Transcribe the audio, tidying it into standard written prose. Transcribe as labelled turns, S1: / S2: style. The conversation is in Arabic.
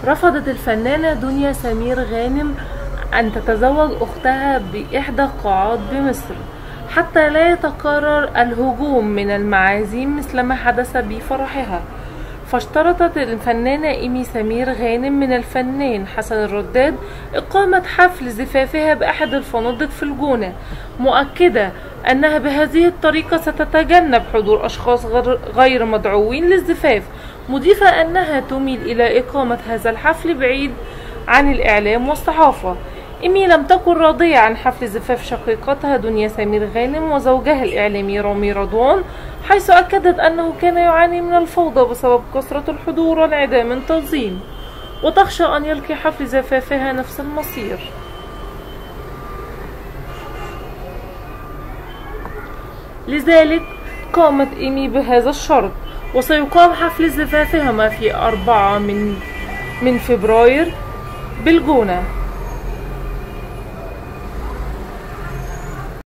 S1: رفضت الفنانة دنيا سمير غانم أن تتزوج أختها بإحدى القاعات بمصر حتى لا يتكرر الهجوم من المعازيم مثل ما حدث بفرحها. فاشترطت الفنانة إيمي سمير غانم من الفنان حسن الرداد إقامة حفل زفافها بأحد الفنادق في الجونة، مؤكدة أنها بهذه الطريقة ستتجنب حضور أشخاص غير مدعوين للزفاف، مضيفة أنها تميل إلى إقامة هذا الحفل بعيد عن الإعلام والصحافة. إيمي لم تكن راضية عن حفل زفاف شقيقتها دنيا سمير غانم وزوجها الإعلامي رامي رضوان، حيث أكدت أنه كان يعاني من الفوضى بسبب كثرة الحضور وانعدام التنظيم، وتخشى أن يلقي حفل زفافها نفس المصير. لذلك قامت إيمي بهذا الشرط، وسيقام حفل زفافهما في 4 من فبراير بالجونة.